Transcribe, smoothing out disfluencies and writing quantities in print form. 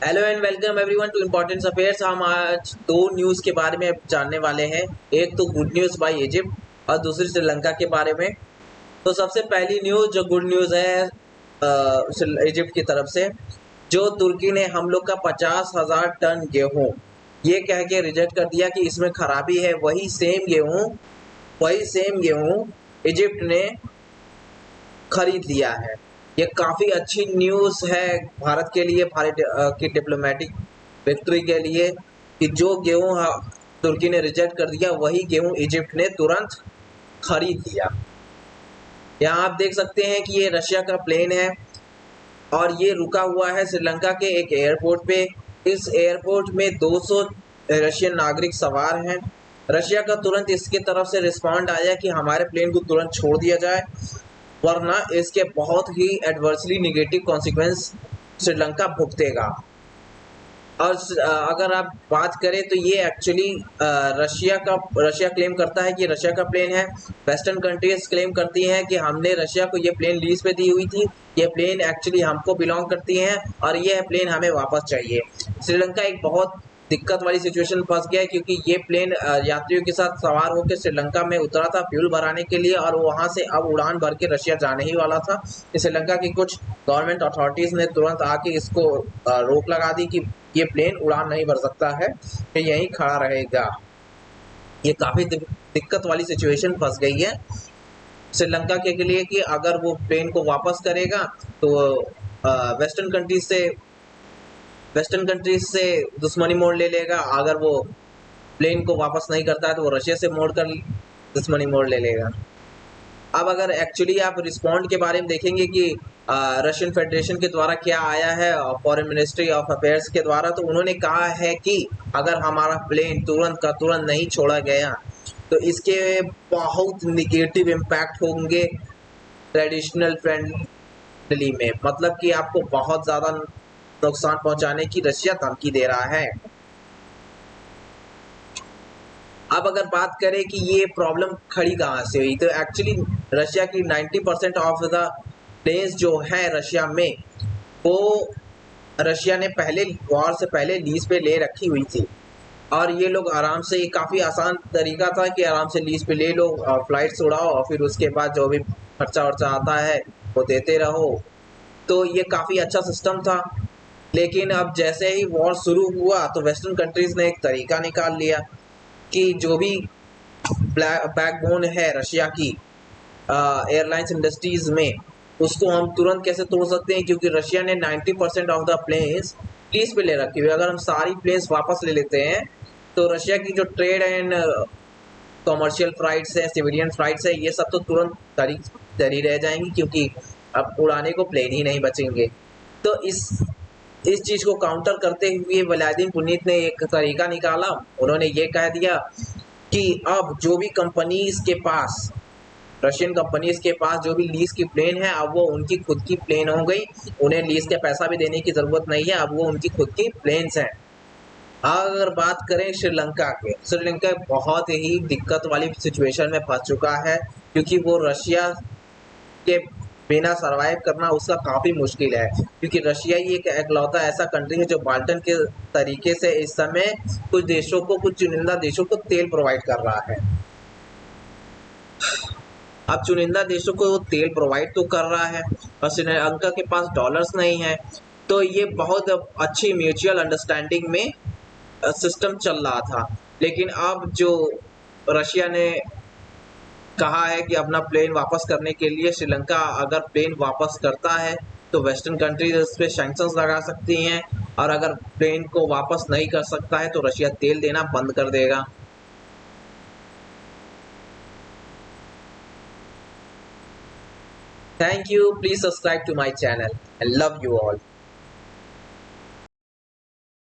Hello and welcome everyone to important affairs. हम आज दो न्यूज़ के बारे में जानने वाले हैं। एक तो गुड न्यूज़ बाय इजिप्ट और दूसरी श्रीलंका के बारे में। तो सबसे पहली न्यूज़ जो गुड न्यूज़ है इजिप्ट की तरफ से, जो तुर्की ने हम लोग का 50,000 टन गेहूं ये कह के रिजेक्ट कर दिया कि इसमें खराबी है। वही सेम गेहूं इजिप्ट ने खरीद लिया है। ये काफ़ी अच्छी न्यूज़ है भारत के लिए, भारत की डिप्लोमेटिक विक्ट्री के लिए, कि जो गेहूं तुर्की ने रिजेक्ट कर दिया वही गेहूं इजिप्ट ने तुरंत खरीद लिया। यहाँ आप देख सकते हैं कि ये रशिया का प्लेन है और ये रुका हुआ है श्रीलंका के एक एयरपोर्ट पे। इस एयरपोर्ट में 200 रशियन नागरिक सवार हैं। रशिया का तुरंत इसके तरफ से रिस्पॉन्ड आया कि हमारे प्लेन को तुरंत छोड़ दिया जाए, वरना इसके बहुत ही एडवर्सली निगेटिव कॉन्सिक्वेंस श्रीलंका भुगतेगा। और अगर आप बात करें तो ये एक्चुअली रशिया क्लेम करता है कि रशिया का प्लेन है। वेस्टर्न कंट्रीज क्लेम करती हैं कि हमने रशिया को ये प्लेन लीज पे दी हुई थी, ये प्लेन एक्चुअली हमको बिलोंग करती हैं और ये प्लेन हमें वापस चाहिए। श्रीलंका एक बहुत दिक्कत वाली सिचुएशन फंस गया है, क्योंकि ये प्लेन यात्रियों के साथ सवार होकर श्रीलंका में उतरा था फ्यूल भराने के लिए, और वहां से अब उड़ान भर के रशिया जाने ही वाला था। श्रीलंका की कुछ गवर्नमेंट अथॉरिटीज ने तुरंत आके इसको रोक लगा दी कि ये प्लेन उड़ान नहीं भर सकता है, ये यहीं खड़ा रहेगा। ये काफ़ी दिक्कत वाली सिचुएशन फंस गई है श्रीलंका के लिए कि अगर वो प्लेन को वापस करेगा तो वेस्टर्न कंट्रीज से दुश्मनी मोड़ ले लेगा। अगर वो प्लेन को वापस नहीं करता है तो वो रशिया से मोड़ कर दुश्मनी मोड़ ले लेगा। अब अगर एक्चुअली आप रिस्पॉन्ड के बारे में देखेंगे कि रशियन फेडरेशन के द्वारा क्या आया है, फॉरेन मिनिस्ट्री ऑफ अफेयर्स के द्वारा, तो उन्होंने कहा है कि अगर हमारा प्लेन तुरंत का तुरंत नहीं छोड़ा गया तो इसके बहुत निगेटिव इम्पैक्ट होंगे ट्रेडिशनल फ्रेंडली में। मतलब कि आपको बहुत ज़्यादा नुकसान पहुंचाने की रशिया धमकी दे रहा है। अब अगर बात करें कि ये प्रॉब्लम खड़ी कहाँ से हुई, तो एक्चुअली रशिया की 90% ऑफ द प्लेन्स जो है रशिया में, वो रशिया ने पहले वॉर से पहले लीज पे ले रखी हुई थी। और ये लोग आराम से, ये काफ़ी आसान तरीका था कि आराम से लीज पे ले लो, फ्लाइट्स उड़ाओ और फिर उसके बाद जो भी खर्चा वर्चा आता है वो देते रहो। तो ये काफ़ी अच्छा सिस्टम था। लेकिन अब जैसे ही वॉर शुरू हुआ तो वेस्टर्न कंट्रीज ने एक तरीका निकाल लिया कि जो भी बैकबोन है रशिया की एयरलाइंस इंडस्ट्रीज में, उसको हम तुरंत कैसे तोड़ सकते हैं, क्योंकि रशिया ने 90% ऑफ द प्लेन्स लीज पे ले रखी हुई। अगर हम सारी प्लेन्स वापस ले लेते हैं तो रशिया की जो ट्रेड एंड कॉमर्शियल फ्लाइट्स है, सिविलियन फ्लाइट्स है, ये सब तो तुरंत तरी रह जाएंगी, क्योंकि अब उड़ाने को प्लेन ही नहीं बचेंगे। तो इस चीज को काउंटर करते हुए व्लादिमीर पुतिन ने एक तरीका निकाला। उन्होंने ये कह दिया कि अब जो भी कंपनीज के पास, रशियन कंपनीज के पास जो भी लीज की प्लेन है, अब वो उनकी खुद की प्लेन हो गई। उन्हें लीज का पैसा भी देने की जरूरत नहीं है, अब वो उनकी खुद की प्लेन्स हैं। अगर बात करें श्रीलंका के, श्रीलंका बहुत ही दिक्कत वाली सिचुएशन में फंस चुका है, क्योंकि वो रशिया के बिना सरवाइव करना उसका काफ़ी मुश्किल है। क्योंकि रशिया ही एक एकलौता ऐसा कंट्री है जो बाल्टन के तरीके से इस समय कुछ देशों को, कुछ चुनिंदा देशों को तेल प्रोवाइड कर रहा है। अब चुनिंदा देशों को वो तेल प्रोवाइड तो कर रहा है और श्रीलंका के पास डॉलर्स नहीं है। तो ये बहुत अच्छी म्यूचुअल अंडरस्टैंडिंग में सिस्टम चल रहा था। लेकिन अब जो रशिया ने कहा है कि अपना प्लेन वापस करने के लिए, श्रीलंका अगर प्लेन वापस करता है तो वेस्टर्न कंट्रीज इस पर सैंक्शंस लगा सकती हैं, और अगर प्लेन को वापस नहीं कर सकता है तो रशिया तेल देना बंद कर देगा। Thank you, please subscribe to my channel. I love you all.